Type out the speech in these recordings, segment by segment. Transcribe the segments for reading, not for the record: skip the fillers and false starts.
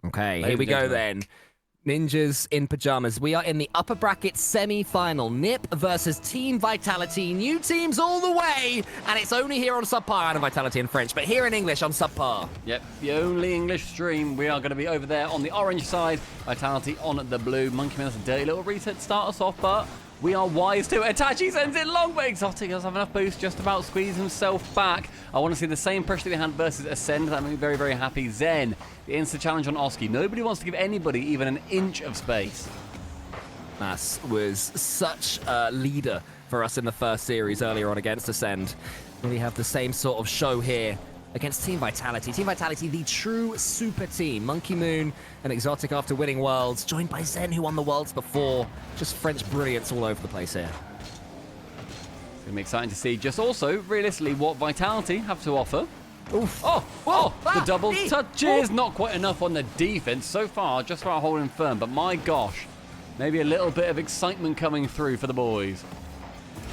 Okay, here we go then. Ninjas in pajamas. We are in the upper bracket semi-final. Nip versus Team Vitality. New teams all the way. And it's only here on SubPar and Vitality in French, but here in English on SubPar. Yep, the only English stream. We are going to be over there on the orange side. Vitality on the blue. Monkey Man has a dirty little reset to start us off, but we are wise to it. Itachi sends it long, but ExoTiik does have enough boost, just about squeeze himself back. I want to see the same pressure that we had versus Ascend. That made me very, very happy. ZEN, the insta challenge on Oski. Nobody wants to give anybody even an inch of space. Nass was such a leader for us in the first series earlier on against Ascend. We have the same sort of show here against Team Vitality. Team Vitality, the true super team. M0nkey and ExoTiik after winning Worlds, joined by ZEN, who won the Worlds before. Just French brilliance all over the place here. It's going to be exciting to see just also, realistically, what Vitality have to offer. Oof. The double touches. Not quite enough on the defense so far, just for our holding firm. But my gosh, maybe a little bit of excitement coming through for the boys.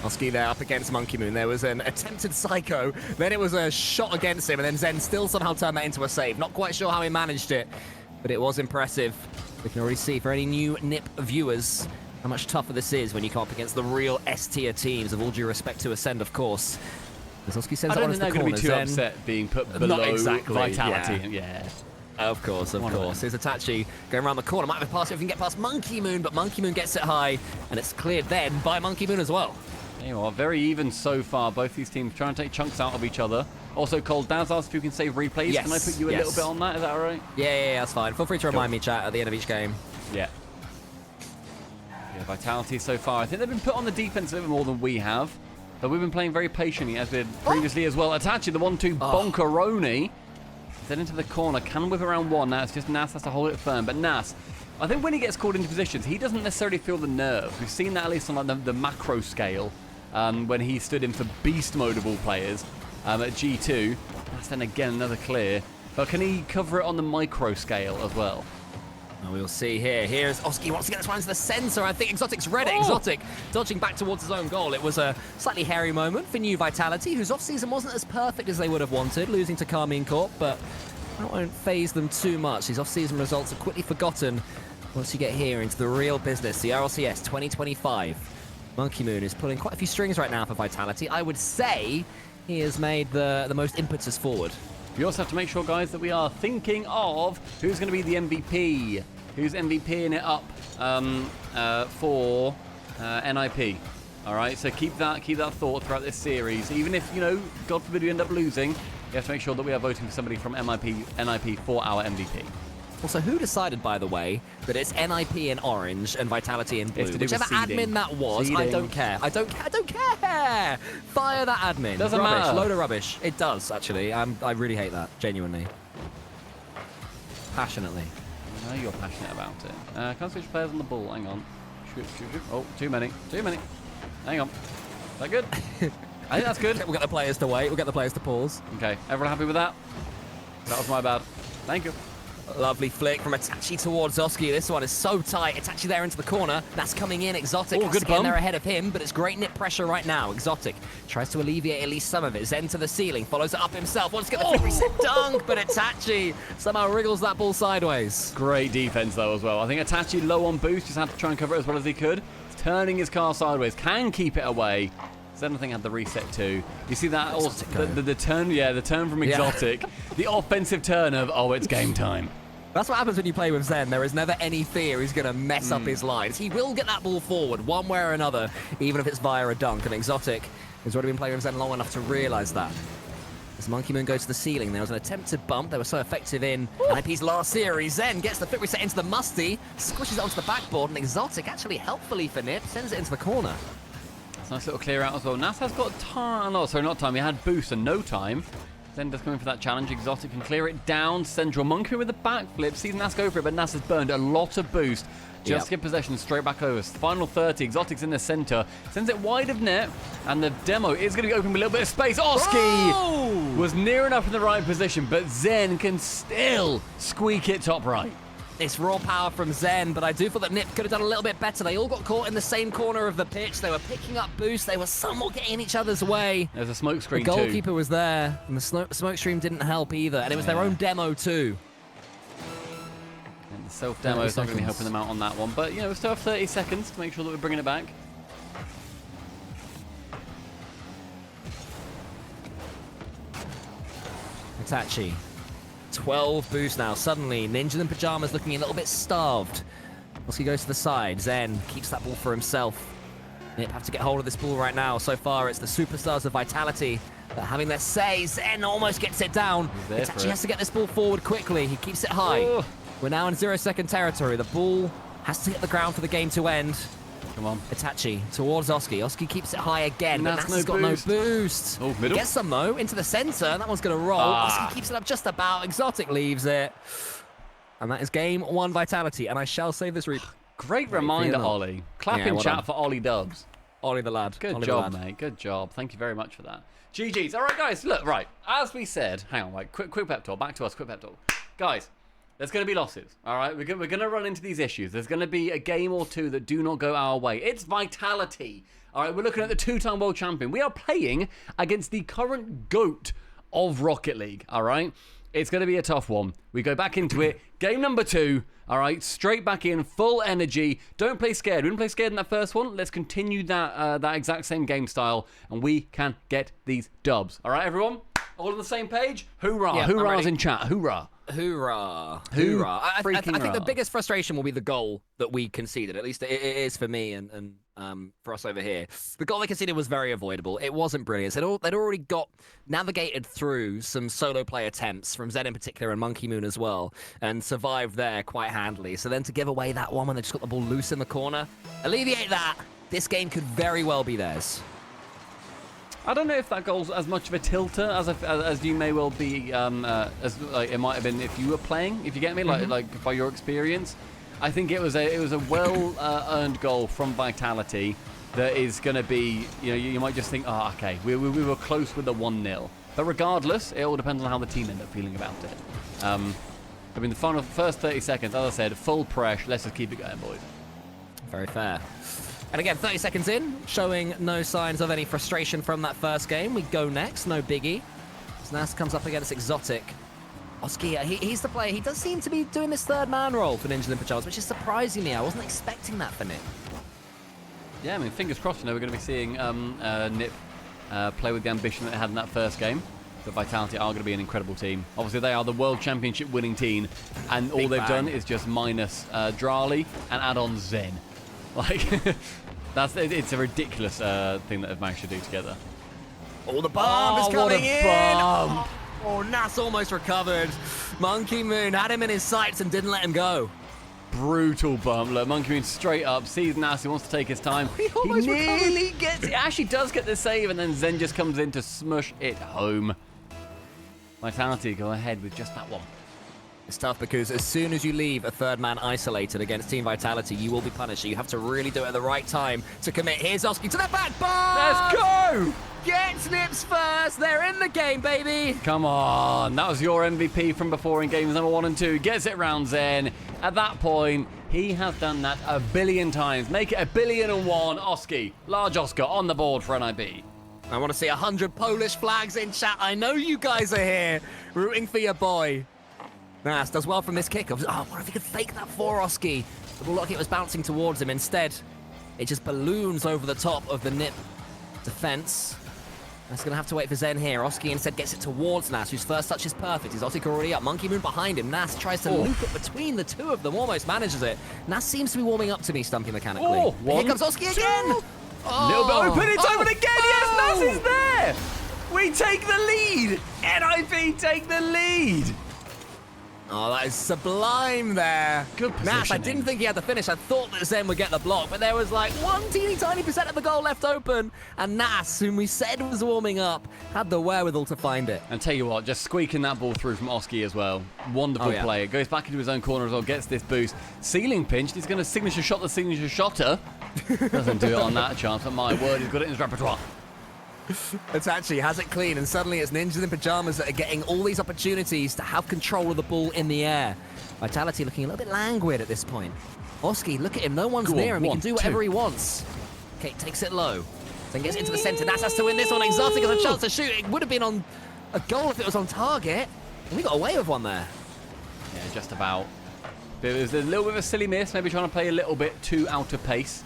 Oski there up against M0nkey. There was an attempted psycho, then it was a shot against him, and then ZEN still somehow turned that into a save. Not quite sure how he managed it, but it was impressive. We can already see for any new Nip viewers how much tougher this is when you come up against the real S-tier teams, of all due respect to Ascend, of course. As Oski sends I don't it think they're going to be too upset being put below Vitality. Yeah. Of course. Here's Itachi going around the corner. Might have a pass if we can get past M0nkey, but M0nkey gets it high, and it's cleared then by M0nkey as well. There you are, very even so far. Both these teams trying to take chunks out of each other. Also, Cole Daz asked if you can save replays. Yes, can I put you a little bit on that? Is that all right? Yeah, that's fine. Feel free to remind me, chat, at the end of each game. Yeah. Vitality so far. I think they've been put on the defense a bit more than we have. But we've been playing very patiently, as we did previously as well. Itachi, the 1-2 bonkeroni. Then into the corner. Can whip around one. Now it's just Nass has to hold it firm. But Nass, I think when he gets called into positions, he doesn't necessarily feel the nerve. We've seen that at least on like the macro scale. When he stood in for beast mode of all players at G2. That's then again another clear. But can he cover it on the micro scale as well? We'll see here. Here's Oski, wants to get this one into the center. I think ExoTiik's read it. ExoTiik dodging back towards his own goal. It was a slightly hairy moment for New Vitality, whose off-season wasn't as perfect as they would have wanted, losing to Carmine Corp, but that won't phase them too much. These off-season results are quickly forgotten once you get here into the real business, the RLCS 2025. M0nkey is pulling quite a few strings right now for Vitality. I would say he has made the most impetus forward. We also have to make sure, guys, that we are thinking of who's going to be the MVP. Who's MVPing it up for NIP. All right, so keep that thought throughout this series. Even if, you know, God forbid we end up losing, you have to make sure that we are voting for somebody from NIP for our MVP. Also, who decided, by the way, that it's NIP in orange and Vitality in blue? Whichever admin that was, I don't care. I don't care. Fire that admin. Doesn't matter. Load of rubbish. It does, actually. I really hate that, genuinely. Passionately. I know you're passionate about it. Can't switch players on the ball. Hang on. Shoot. Oh, too many. Hang on. Is that good? I think that's good. We'll get the players to wait. We'll get the players to pause. Okay. Everyone happy with that? That was my bad. Thank you. Lovely flick from Itachi towards Oski. This one is so tight. Itachi there into the corner. That's coming in. ExoTiik has to get in there ahead of him, but it's great Nip pressure right now. ExoTiik tries to alleviate at least some of it. ZEN to the ceiling, follows it up himself. Wants to get the flick reset dunk, but Itachi somehow wriggles that ball sideways. Great defense, though, as well. I think Itachi, low on boost, just had to try and cover it as well as he could. He's turning his car sideways. Can keep it away. ZEN, I think, had the reset too. You see that also, the turn, the turn from ExoTiik. The offensive turn of, it's game time. That's what happens when you play with ZEN. There is never any fear he's going to mess up his lines. He will get that ball forward one way or another, even if it's via a dunk. And ExoTiik has already been playing with ZEN long enough to realize that. As M0nkey goes to the ceiling, there was an attempted bump. They were so effective in NIP's last series. ZEN gets the flip reset into the musty, squishes it onto the backboard, and ExoTiik, actually helpfully for Nip, sends it into the corner. That's a nice little clear out as well. Nass has got time. No, sorry, not time. He had boost and no time. ZEN does come in for that challenge. ExoTiik can clear it down. Central M0nkey with the backflip. Sees Nass go for it, but Nass has burned a lot of boost. Just get possession straight back over. Final 30. ExoTiik's in the center. Sends it wide of net. And the demo is going to be open with a little bit of space. Oski was near enough in the right position, but ZEN can still squeak it top right. It's raw power from ZEN, but I do feel that Nip could have done a little bit better. They all got caught in the same corner of the pitch. They were picking up boosts. They were somewhat getting in each other's way. There's a smoke screen too. The goalkeeper was there, and the smoke stream didn't help either. And it was their own demo too. The self-demo is not going to be helping them out on that one. But, you know, we still have 30 seconds to make sure that we're bringing it back. Itachi. 12 boost now. Suddenly, Ninja and Pyjamas looking a little bit starved. Oski goes to the side. Zen keeps that ball for himself. Nip have to get hold of this ball right now. So far, it's the superstars of Vitality that are having their say. Zen almost gets it down. Itachi has to get this ball forward quickly. He keeps it high. Ooh. We're now in 0-second territory. The ball has to hit the ground for the game to end. Come on. Itachi towards Oski. Oski keeps it high again, but Nass has got no boost. Oh, middle. Gets some, though, into the center. That one's going to roll. Oski keeps it up just about. ExoTiik leaves it. And that is game 1 Vitality, and I shall save this replay. Great reminder, Ollie. Clap in chat for Ollie Dubs. Ollie the lad. Good job, mate. Good job. Thank you very much for that. GG's. All right, guys. Look, right. As we said, hang on, right. Quick pep talk. Back to us. Quick pep talk. Guys, there's going to be losses. All right. We're going to run into these issues. There's going to be a game or two that do not go our way. It's Vitality. All right. We're looking at the 2-time world champion. We are playing against the current GOAT of Rocket League. All right. It's going to be a tough one. We go back into it. Game number 2. All right, straight back in, full energy. Don't play scared. We didn't play scared in that first one. Let's continue that that exact same game style, and we can get these dubs. All right, everyone? All on the same page? Hoorah. Yeah, Hoorah's in chat. Hoorah. Hoorah. Hoorah. I think the rah. biggest frustration will be the goal that we conceded. At least it is for me and for us over here. The goal they conceded was very avoidable. It wasn't brilliant. They'd already got navigated through some solo play attempts from ZEN in particular and M0nkey M00n as well, and survived there quite handily. So then to give away that one when they just got the ball loose in the corner, alleviate that, this game could very well be theirs. I don't know if that goal's as much of a tilter as you may well be, as like it might have been if you were playing. If you get me, like by your experience, I think it was a well earned goal from Vitality that is going to be, you know, you might just think, oh, okay, we were close with the 1-0. But regardless, it all depends on how the team end up feeling about it. I mean, the first 30 seconds, as I said, full pressure. Let's just keep it going, boys. Very fair. And again, 30 seconds in, showing no signs of any frustration from that first game. We go next, no biggie. As Nass comes up against ExoTiik. Oski, he's the player. He does seem to be doing this third man role for Ninja and Pyjamas, which is surprising me. I wasn't expecting that for Nip. Yeah, I mean, fingers crossed, you know, we're going to be seeing Nip play with the ambition that they had in that first game. But Vitality are going to be an incredible team. Obviously, they are the World Championship winning team, and all they've done is just minus Drali and add on ZEN. Like, it's a ridiculous thing that they've managed to do together. Oh, the bomb is coming in! Bomb. Oh, Nass almost recovered. M0nkey M00n had him in his sights and didn't let him go. Brutal bump. Look, M0nkey M00n straight up, sees Nass, he wants to take his time. He nearly gets it. Actually does get the save, and then ZEN just comes in to smush it home. Vitality go ahead with just that one. It's tough because as soon as you leave a third man isolated against Team Vitality, you will be punished. You have to really do it at the right time to commit. Here's Oski to the back bar! Let's go! Gets Nips first. They're in the game, baby. Come on. That was your MVP from before in games number 1 and 2. Gets it round ZEN. At that point, he has done that a billion times. Make it 1,000,000,001. Oski, large Oscar on the board for NIB. I want to see 100 Polish flags in chat. I know you guys are here rooting for your boy. Nass does well from this kick. Oh, what if he could fake that for Oski? The ball like it was bouncing towards him. Instead, it just balloons over the top of the Nip defense. That's going to have to wait for ZEN here. Oski instead gets it towards Nass, whose first touch is perfect. He's OSSIK already up. M0nkey M00n behind him. Nass tries to loop it between the two of them, almost manages it. Nass seems to be warming up to me, Stumpy, mechanically. Oh, here comes Oski again! Little bit open, it's open again! Yes, Nass is there! We take the lead! NIB take the lead! Oh, that is sublime there. Good positioning. Nass, I didn't think he had the finish. I thought that ZEN would get the block, but there was like 1 teeny tiny % of the goal left open. And Nass, whom we said was warming up, had the wherewithal to find it. And tell you what, just squeaking that ball through from Oski as well. Wonderful play. It goes back into his own corner as well, gets this boost. Ceiling pinch, he's going to signature shot the signature shotter. Doesn't do it on that chance, but my word, he's got it in his repertoire. Itachi has it clean, and suddenly it's Ninjas in Pyjamas that are getting all these opportunities to have control of the ball in the air. Vitality looking a little bit languid at this point. Oski, look at him, no one's near him, he can do whatever he wants. Okay, takes it low, then gets into the center. Nass has to win this one. ExoTiik has a chance to shoot. It would have been on a goal if it was on target, and we got away with one there. Yeah, just about. It was a little bit of a silly miss, maybe trying to play a little bit too out of pace.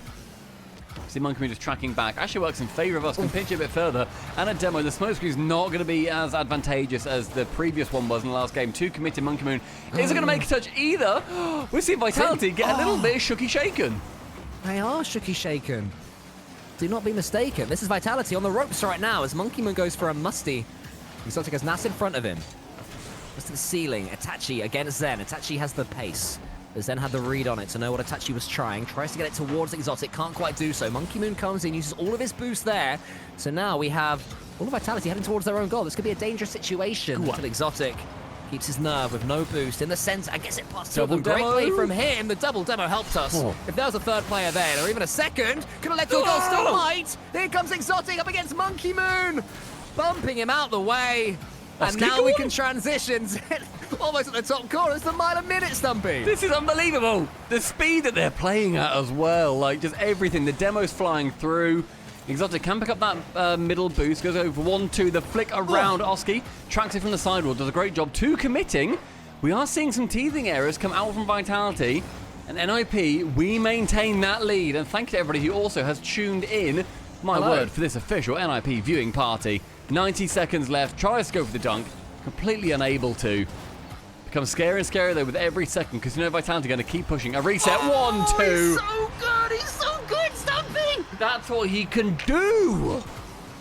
See Monkey Moon just tracking back. Actually works in favour of us. Can pinch it a bit further. And a demo. The smoke screen is not going to be as advantageous as the previous one was in the last game. Too committed Monkey Moon isn't going to make a touch either. We're seeing Vitality get a little bit shooky shaken. They are shooky shaken. Do not be mistaken. This is Vitality on the ropes right now as Monkey Moon goes for a musty. ExoTiik has Nass in front of him. Just to the ceiling. Itachi against ZEN. Itachi has the pace. But ZEN had the read on it to know what Itachi was trying. Tries to get it towards ExoTiik. Can't quite do so. Monkey Moon comes in, uses all of his boost there. So now we have all of Vitality heading towards their own goal. This could be a dangerous situation until ExoTiik keeps his nerve with no boost in the center. I guess it past two of them. Great play from him. The double demo helped us. If there was a third player there, or even a second, could have led to a goal. Still might. Here comes ExoTiik up against Monkey Moon. Bumping him out the way. And now we can transition almost at the top corner. It's the mile a minute, Stumpy. This is unbelievable. The speed that they're playing at as well. Like, just everything. The demo's flying through. ExoTiik can pick up that middle boost. Goes over 1-2. The flick around Oski. Tracks it from the sidewall. Does a great job. 2 committing. We are seeing some teething errors come out from Vitality. And NIP, we maintain that lead. And thank you to everybody who also has tuned in. My word, for this official NIP viewing party. 90 seconds left. Tries to go for the dunk. Completely unable to. Becomes scarier and scarier though with every second because you know Vitality are going to keep pushing. A reset. 1-2. He's so good. He's so good, Stumpy. That's what he can do.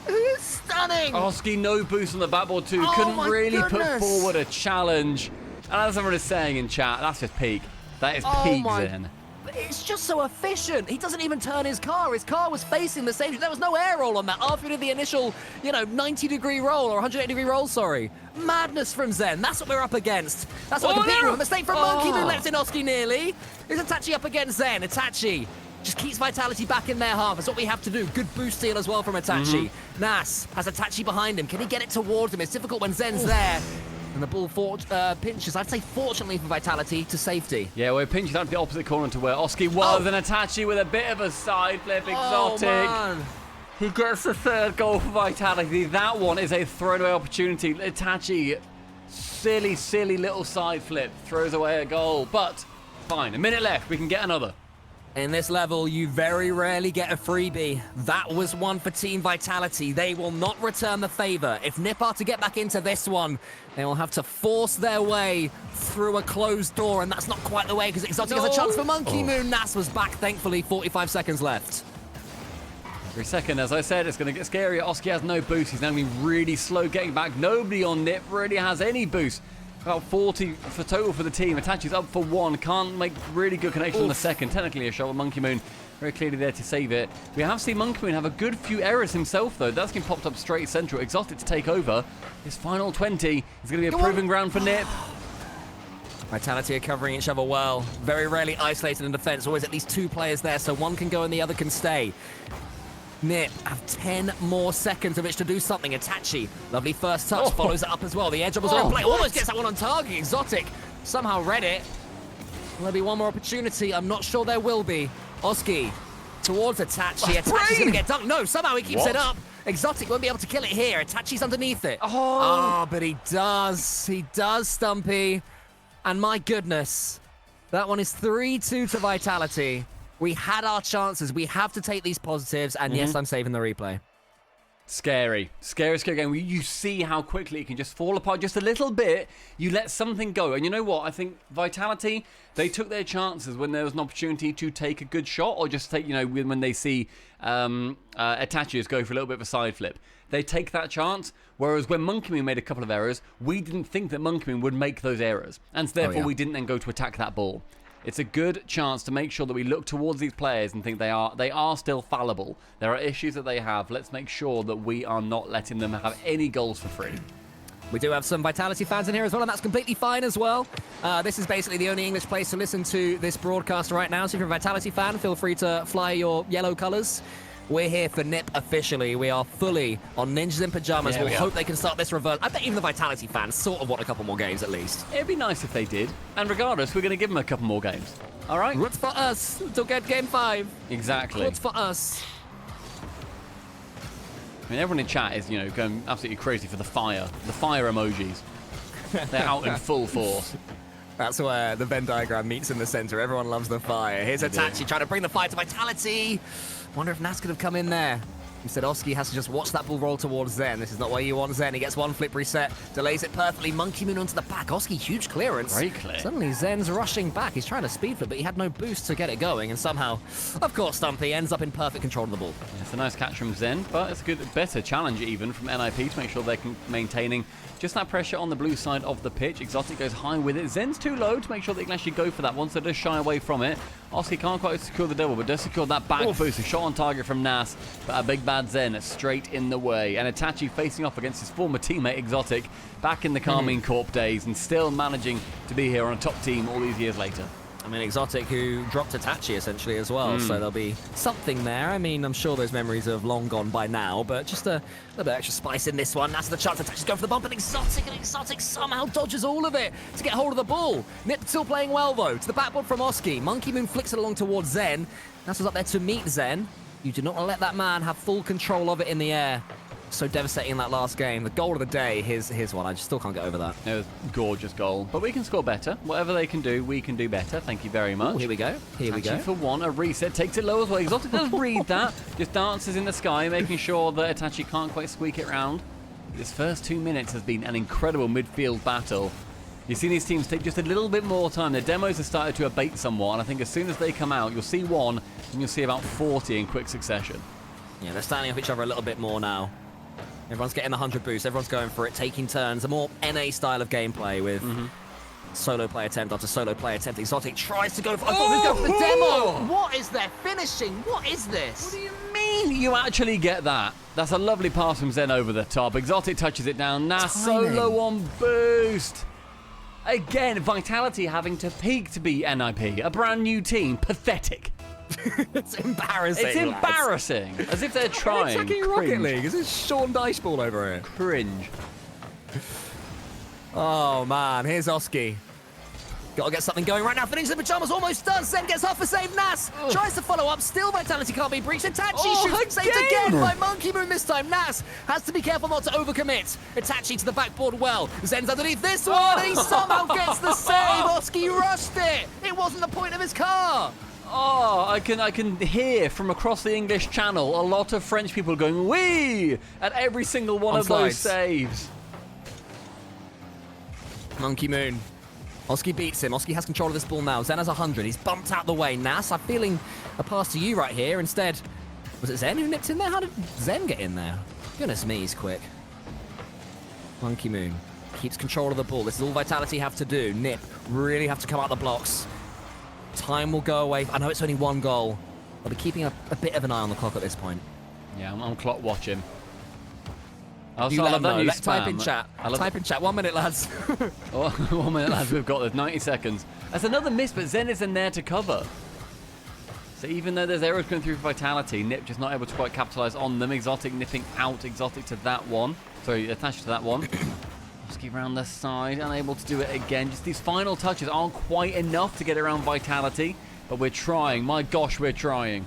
He's stunning. Oski no boost on the backboard too. Couldn't really put forward a challenge. And as everyone is saying in chat, that's just peak. That is peak Zen. It's just so efficient. He doesn't even turn his car. His car was facing the same. There was no air roll on that. After he did the initial, 90-degree roll or 180-degree roll, sorry. Madness from ZEN. That's what we're up against. That's what we're competing with. A mistake from Monkey Moon lets in Oski nearly. Is Itachi up against ZEN? Itachi just keeps Vitality back in their half. That's what we have to do. Good boost steal as well from Itachi. Nass has Itachi behind him. Can he get it towards him? It's difficult when ZEN's there. And the ball pinches, I'd say fortunately for Vitality, to safety. Yeah, we're pinching out to the opposite corner to where Oski was. And Itachi with a bit of a side flip. ExoTiik. Man. He gets the third goal for Vitality. That one is a throwaway opportunity. Itachi, silly little side flip. Throws away a goal. But, fine. A minute left. We can get another. In this level, you very rarely get a freebie. That was one for Team Vitality. They will not return the favor. If NIP are to get back into this one, they will have to force their way through a closed door, and that's not quite the way because ExoTiik has a chance for Monkey Moon. Nass was back, thankfully. 45 seconds left. Every second, as I said, it's going to get scarier. Oski has no boost. He's now going to be really slow getting back. Nobody on NIP really has any boost. About 40 for total for the team. Itachi's up for 1. Can't make really good connection on the second. Technically a shot with Monkey Moon. Very clearly there to save it. We have seen Monkey Moon have a good few errors himself, though. That's been popped up straight central. ExoTiik to take over. His final 20 is going to be a proving ground for NIP. Vitality are covering each other well. Very rarely isolated in defense. Always at least 2 players there, so one can go and the other can stay. NIP have 10 more seconds of which to do something. Itachi, lovely first touch, follows it up as well. The air jobbers are in play. Almost gets that one on target. ExoTiik somehow read it. Will there be one more opportunity? I'm not sure there will be. Oski towards Itachi. Itachi's going to get dunked. No, somehow he keeps it up. ExoTiik won't be able to kill it here. Itachi's underneath it. But he does. He does, Stumpy. And my goodness, that one is 3-2 to Vitality. We had our chances. We have to take these positives. And yes, I'm saving the replay. Scary. Scary game. You see how quickly it can just fall apart just a little bit. You let something go. And you know what? I think Vitality, they took their chances when there was an opportunity to take a good shot or just take, when they see Itachi go for a little bit of a side flip. They take that chance. Whereas when Monkey Moon made a couple of errors, we didn't think that Monkey Moon would make those errors. And therefore, we didn't then go to attack that ball. It's a good chance to make sure that we look towards these players and think they are still fallible. There are issues that they have. Let's make sure that we are not letting them have any goals for free. We do have some Vitality fans in here as well, and that's completely fine as well. This is basically the only English place to listen to this broadcast right now. So if you're a Vitality fan, feel free to fly your yellow colours. We're here for NIP officially. We are fully on Ninjas in Pyjamas. We'll hope they can start this reverse. I bet even the Vitality fans sort of want a couple more games at least. It'd be nice if they did. And regardless, we're going to give them a couple more games. All right? What's for us to get game 5? Exactly. What's for us? I mean, everyone in chat is, going absolutely crazy for the fire emojis. They're out in full force. That's where the Venn diagram meets in the center. Everyone loves the fire. Here's Itachi trying to bring the fire to Vitality. Wonder if Nass could have come in there. Instead, Oski has to just watch that ball roll towards ZEN. This is not where you want ZEN. He gets one flip reset, delays it perfectly. Monkey Moon onto the back. Oski, huge clearance. Great clear. Suddenly, ZEN's rushing back. He's trying to speed flip, but he had no boost to get it going. And somehow, of course, Stumpy ends up in perfect control of the ball. It's a nice catch from ZEN, but it's a good, better challenge even from NIP to make sure they're maintaining just that pressure on the blue side of the pitch. ExoTiik goes high with it. ZEN's too low to make sure they can actually go for that one, so does shy away from it. Oski can't quite secure the double, but does secure that back boost. A shot on target from Nass, but a big bad ZEN straight in the way. And Itachi facing off against his former teammate ExoTiik back in the Carmine Corp days and still managing to be here on a top team all these years later. I mean, ExoTiik who dropped Itachi essentially as well, so there'll be something there. I mean, I'm sure those memories have long gone by now, but just a little bit extra spice in this one. That's the chance. Itachi's going for the bump, and ExoTiik somehow dodges all of it to get hold of the ball. Nip still playing well, though. To the backboard from Oski. Monkey Moon flicks it along towards ZEN. Nass was up there to meet ZEN. You do not want to let that man have full control of it in the air. So devastating in that last game. The goal of the day, his one. I just still can't get over that. It was a gorgeous goal. But we can score better. Whatever they can do, we can do better. Thank you very much. Ooh, here we go. Here we go. For one, a reset. Takes it low as well. ExoTiik does read that. Just dances in the sky, making sure that Itachi can't quite squeak it round. This first 2 minutes has been an incredible midfield battle. You've seen these teams take just a little bit more time. Their demos have started to abate somewhat, and I think as soon as they come out, you'll see one, and you'll see about 40 in quick succession. Yeah, they're standing off each other a little bit more now. Everyone's getting the 100 boost. Everyone's going for it, taking turns. A more NA style of gameplay with solo play attempt after solo play attempt. ExoTiik tries to go for, go for the demo. What is their finishing? What is this? What do you mean you actually get that? That's a lovely pass from ZEN over the top. ExoTiik touches it down. Nass solo on boost. Again, Vitality having to peak to beat NIP. A brand new team. Pathetic. It's embarrassing. It's embarrassing. As if they're trying. Attacking Rocket League. Is this Sean Diceball over here? Cringe. Oh, man. Here's Oski. Gotta get something going right now. Finishing the Pyjamas. Almost done. ZEN gets off for save. Nass tries to follow up. Still Vitality can't be breached. Itachi shoots. Saved again by Monkey Moon this time. Nass has to be careful not to overcommit. Itachi to the backboard well. ZEN's underneath this one, and he somehow gets the save. Oski rushed it. It wasn't the point of his car. Oh, I can hear from across the English Channel a lot of French people going "wee" at every single one of those saves. Monkey Moon. Oski beats him. Oski has control of this ball now. ZEN has 100. He's bumped out the way. Nass, I'm feeling a pass to you right here. Instead, was it ZEN who nipped in there? How did ZEN get in there? Goodness me, he's quick. Monkey Moon keeps control of the ball. This is all Vitality have to do. Nip really have to come out the blocks. Time will go away. I know it's only one goal. I'll be keeping a bit of an eye on the clock at this point. Yeah, I'm clock watching. You let them know. Type in chat. Type in chat. 1 minute, lads. 1 minute, lads. We've got this. 90 seconds. That's another miss, but ZEN isn't there to cover. So even though there's arrows going through for Vitality, Nip just not able to quite capitalise on them. ExoTiik nipping out. ExoTiik to that one. Sorry, attached to that one. Oski around the side, unable to do it again. Just these final touches aren't quite enough to get around Vitality, but we're trying. My gosh, we're trying.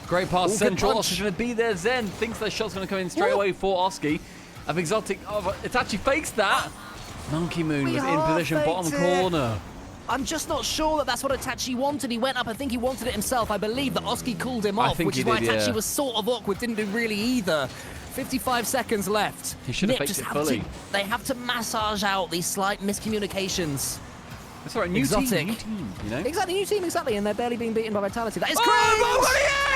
Great pass central. Oski's going to be there. ZEN thinks their shot's going to come in straight away for Oski. ExoTiik, Itachi fakes that. Monkey Moon was in position, bottom corner. I'm just not sure that that's what Itachi wanted. He went up. I think he wanted it himself. I believe that Oski called him off, which is why Itachi was sort of awkward. Didn't do really either. 55 seconds left. He should have faked it fully. They have to massage out these slight miscommunications. That's all right, new team, you know? Exactly, new team, exactly, and they're barely being beaten by Vitality. That is cringe!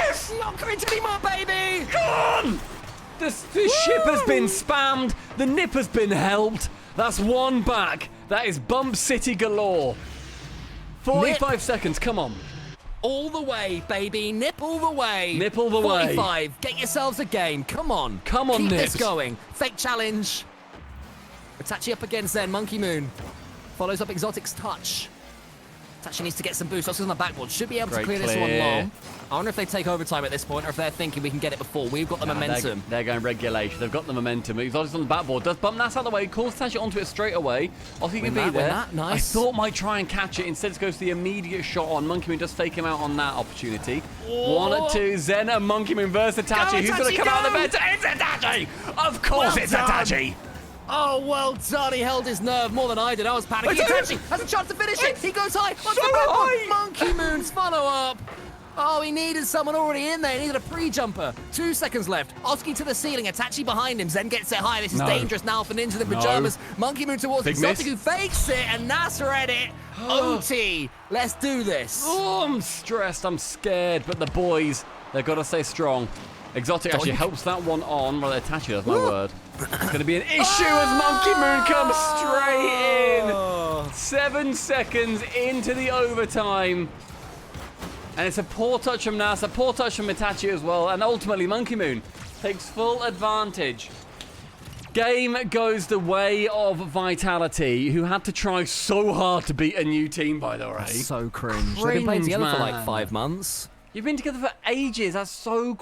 Yes! Not cringe anymore, baby! Come on! The ship has been spammed. The Nip has been helped. That's one back. That is Bump City galore. 45 seconds, come on. All the way, baby. Nip all the way. Nip all the 45. way. Get yourselves a game. Come on. Come on, Keep Nips. this going. Fake challenge. Itachi up against ZEN. Monkey Moon. Follows up ExoTiik's touch. Itachi needs to get some boost. Oski's on the backboard. Should be able to clear this one long. I wonder if they take overtime at this point or if they're thinking we can get it before. We've got the momentum. They're going regulation. They've got the momentum. ExoTiik's on the backboard. Does bump Nass out of the way. Calls Itachi onto it straight away. Oski can be there. Nice. I thought might try and catch it. Instead, it goes to the immediate shot on. Monkey Moon does fake him out on that opportunity. 1 2. ZEN and Monkey Moon versus Itachi. Who's going to come out the better? It's Itachi! Of course it's Itachi! Oh, well done. He held his nerve more than I did. I was panicking. Itachi has a chance to finish it. He goes high. So high. Monkey Moon's follow-up. Oh, he needed someone already in there. He needed a pre-jumper. 2 seconds left. Oski to the ceiling. Itachi behind him. Zen gets it high. This is dangerous now for Ninja the Pyjamas. Monkey Moon towards ExoTiik, who fakes it, and Nass read it. OT. Let's do this. Oh, I'm stressed. I'm scared. But the boys, they've got to stay strong. ExoTiik actually helps that one on. Well, Itachi, that's my word. It's going to be an issue as Monkey Moon comes straight in. 7 seconds into the overtime. And it's a poor touch from Nass, a poor touch from Itachi as well. And ultimately, Monkey Moon takes full advantage. Game goes the way of Vitality, who had to try so hard to beat a new team, by the way. That's so cringe. They've been playing together for like 5 months. You've been together for ages. That's so cringe.